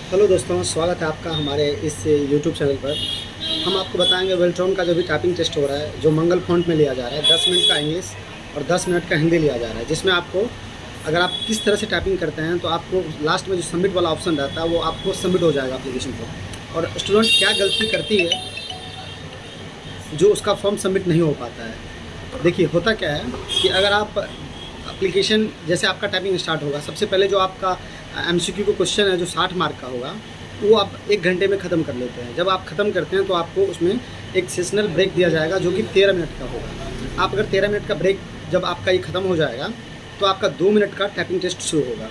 Hello दोस्तों, स्वागत है आपका हमारे इस यूट्यूब चैनल पर। हम आपको बताएंगे वेल्ट्रॉन का जो भी टाइपिंग टेस्ट हो रहा है, जो मंगल फॉन्ट में लिया जा रहा है। 10 मिनट का इंग्लिश और 10 मिनट का हिंदी लिया जा रहा है, जिसमें आपको अगर आप किस तरह से टाइपिंग करते हैं तो आपको लास्ट में जो सबमिट वाला ऑप्शन रहता है वो आपको सबमिट हो जाएगा एप्लीकेशन पर। और स्टूडेंट क्या गलती करती है जो उसका फॉर्म सबमिट नहीं हो पाता है। देखिए, होता क्या है कि अगर आप एप्लीकेशन जैसे आपका टाइपिंग स्टार्ट होगा, सबसे पहले जो आपका एमसीक्यू का क्वेश्चन है जो 60 मार्क का होगा वो आप 1 घंटे में ख़त्म कर लेते हैं। जब आप ख़त्म करते हैं तो आपको उसमें एक सेशनल ब्रेक दिया जाएगा जो कि 13 मिनट का होगा। आप अगर 13 मिनट का ब्रेक जब आपका ये ख़त्म हो जाएगा तो आपका 2 मिनट का टाइपिंग टेस्ट शुरू होगा,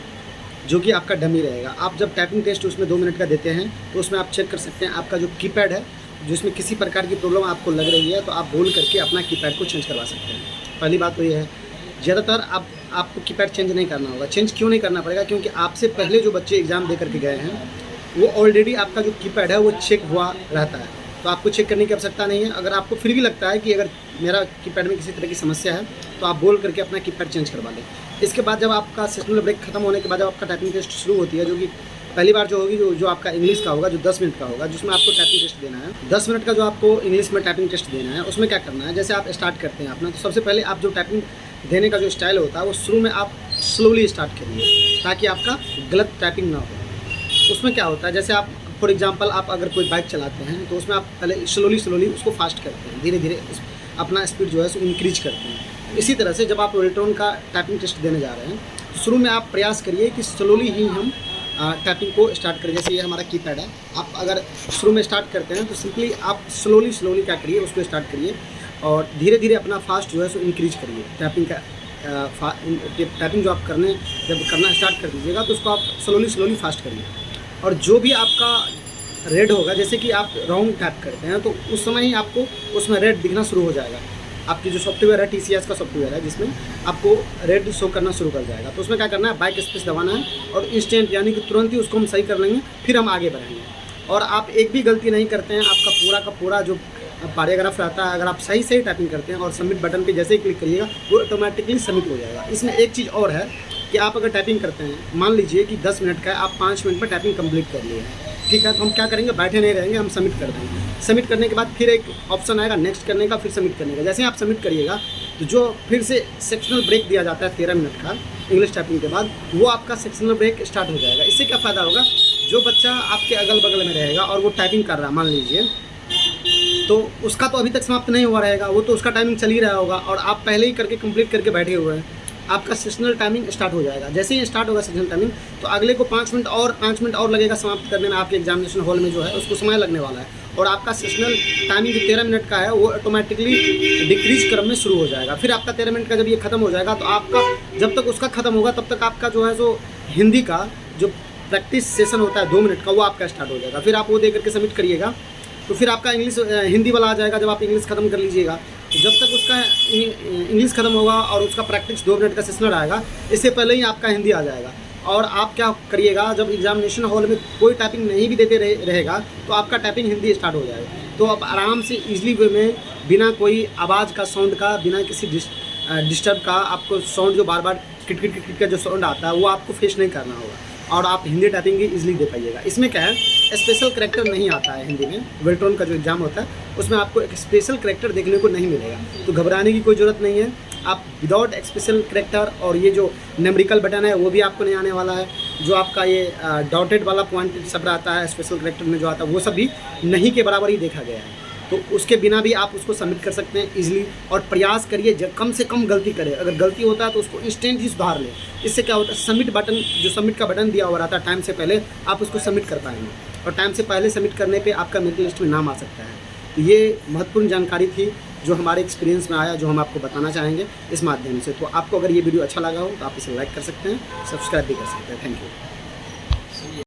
जो कि आपका डमी रहेगा। आप जब टाइपिंग टेस्ट उसमें 2 मिनट का देते हैं तो उसमें आप चेक कर सकते हैं आपका जो कीपैड है, जिसमें किसी प्रकार की प्रॉब्लम आपको लग रही है तो आप बोल करके अपना कीपैड को चेंज करवा सकते हैं। पहली बात तो ये है, ज़्यादातर आपको कीपैड चेंज नहीं करना होगा। चेंज क्यों नहीं करना पड़ेगा? क्योंकि आपसे पहले जो बच्चे एग्ज़ाम दे करके गए हैं वो ऑलरेडी आपका जो कीपैड है वो चेक हुआ रहता है, तो आपको चेक करने की आवश्यकता नहीं है। अगर आपको फिर भी लगता है कि अगर मेरा कीपैड में किसी तरह की समस्या है तो आप बोल करके अपना कीपैड चेंज करवा लें। इसके बाद जब आपका सेशनल ब्रेक खत्म होने के बाद जब आपका टाइपिंग टेस्ट शुरू होती है, जो कि पहली बार जो होगी जो आपका इंग्लिश का होगा, जो 10 मिनट का होगा, जिसमें आपको टाइपिंग टेस्ट देना है। 10 मिनट का जो आपको इंग्लिश में टाइपिंग टेस्ट देना है, उसमें क्या करना है, जैसे आप स्टार्ट करते हैं अपना, तो सबसे पहले आप जो टाइपिंग देने का जो स्टाइल होता है वो शुरू में आप स्लोली स्टार्ट करिए ताकि आपका गलत टाइपिंग ना हो। उसमें क्या होता है, जैसे आप फॉर एग्जांपल आप अगर कोई बाइक चलाते हैं तो उसमें आप पहले स्लोली उसको फास्ट करते हैं, धीरे धीरे अपना स्पीड जो है उसको इंक्रीज करते हैं। इसी तरह से जब आप वेल्ट्रॉन का टाइपिंग टेस्ट देने जा रहे हैं तो शुरू में आप प्रयास करिए कि स्लोली ही हम टाइपिंग को स्टार्ट करिए। जैसे ये हमारा कीपैड है, आप अगर शुरू में स्टार्ट करते हैं तो सिंपली आप स्लोली क्या करिए, उसको स्टार्ट करिए और धीरे धीरे अपना फास्ट जो है सो इंक्रीज करिए। टाइपिंग का टाइपिंग जो आप जब करना स्टार्ट कर दीजिएगा तो उसको आप स्लोली फास्ट करिए। और जो भी आपका रेड होगा, जैसे कि आप रॉन्ग टाइप करते हैं तो उस समय ही आपको उसमें रेड दिखना शुरू हो जाएगा। आपकी जो सॉफ्टवेयर है TCS का सॉफ्टवेयर है, जिसमें आपको रेड शो करना शुरू कर जाएगा। तो उसमें क्या करना है, बैक स्पेस दबाना है और इंस्टेंट यानी कि तुरंत ही उसको हम सही कर लेंगे, फिर हम आगे बढ़ेंगे। और आप एक भी गलती नहीं करते हैं, आपका पूरा का पूरा जो पैराग्राफ रहता है, अगर आप सही टाइपिंग करते हैं और सबमिट बटन पे जैसे ही क्लिक करिएगा वो ऑटोमेटिकली सबमिट हो जाएगा। इसमें एक चीज़ और है कि आप अगर टाइपिंग करते हैं, मान लीजिए कि 10 मिनट का है, आप 5 मिनट में टाइपिंग कंप्लीट कर लिए, ठीक है, तो हम क्या करेंगे, बैठे नहीं रहेंगे, हम सबमिट कर देंगे। सबमिट करने के बाद फिर एक ऑप्शन आएगा नेक्स्ट करने का, फिर सबमिट करने का। जैसे ही आप सबमिट करिएगा तो जो फिर से सेक्शनल ब्रेक दिया जाता है 13 मिनट का इंग्लिश टाइपिंग के बाद, वो आपका सेक्शनल ब्रेक स्टार्ट हो जाएगा। इससे क्या फ़ायदा होगा, जो बच्चा आपके अगल बगल में रहेगा और वो टाइपिंग कर रहा है मान लीजिए, तो उसका तो अभी तक समाप्त नहीं हुआ रहेगा, वो तो उसका टाइमिंग चल ही रहा होगा और आप पहले ही करके कंप्लीट करके बैठे हुए हैं। आपका सेशनल टाइमिंग स्टार्ट हो जाएगा। जैसे ही स्टार्ट होगा सेशनल टाइमिंग तो अगले को 5 मिनट और लगेगा समाप्त करने में। आपके एग्जामिनेशन हॉल में जो है उसको समय लगने वाला है और आपका सेशनल टाइमिंग जो 13 मिनट का है वो ऑटोमेटिकली डिक्रीज क्रम में शुरू हो जाएगा। फिर आपका 13 मिनट का जब ये खत्म हो जाएगा तो आपका जब तक उसका खत्म होगा तब तक आपका जो है सो हिंदी का जो प्रैक्टिस सेशन होता है 2 मिनट का, वो आपका स्टार्ट हो जाएगा। फिर आप वो दे करके सबमिट करिएगा तो फिर आपका हिंदी वाला आ जाएगा। जब आप इंग्लिश ख़त्म कर लीजिएगा तो जब तक उसका इंग्लिश ख़त्म होगा और उसका प्रैक्टिस 2 मिनट का सेशन आएगा, इससे पहले ही आपका हिंदी आ जाएगा। और आप क्या करिएगा, जब एग्जामिनेशन हॉल में कोई टाइपिंग नहीं भी देते रहेगा तो आपका टाइपिंग हिंदी स्टार्ट हो जाएगा। तो आप आराम से ईजिली वे में बिना कोई आवाज़ का, साउंड का, बिना किसी डिस्टर्ब का, आपको साउंड जो बार बार किट का जो साउंड आता है वो आपको फेस नहीं करना होगा और आप हिंदी टाइपिंग भी इजीली दे पाइएगा। इसमें क्या है, स्पेशल करैक्टर नहीं आता है हिंदी में। वेल्ट्रॉन का जो एग्ज़ाम होता है उसमें आपको एक स्पेशल करैक्टर देखने को नहीं मिलेगा, तो घबराने की कोई ज़रूरत नहीं है। आप विदाउट स्पेशल करैक्टर, और ये जो न्यूमेरिकल बटन है वो भी आपको नहीं आने वाला है। जो आपका ये डॉटेड वाला पॉइंट सब आता है स्पेशल करैक्टर में जो आता है वो सब भी नहीं के बराबर ही देखा गया है। तो उसके बिना भी आप उसको सबमिट कर सकते हैं इजीली। और प्रयास करिए कम से कम गलती करें, अगर गलती होता है तो उसको इंस्टेंट ही सुधार लें। इससे क्या होता है, सबमिट बटन जो सबमिट का बटन दिया हुआ रहता है टाइम से पहले आप उसको सबमिट कर पाएंगे और टाइम से पहले सबमिट करने पे आपका मेरिट लिस्ट में नाम आ सकता है। तो ये महत्वपूर्ण जानकारी थी जो हमारे एक्सपीरियंस में आया, जो हम आपको बताना चाहेंगे इस माध्यम से। तो आपको अगर ये वीडियो अच्छा लगा हो तो आप इसे लाइक कर सकते हैं, सब्सक्राइब भी कर सकते हैं। Thank you.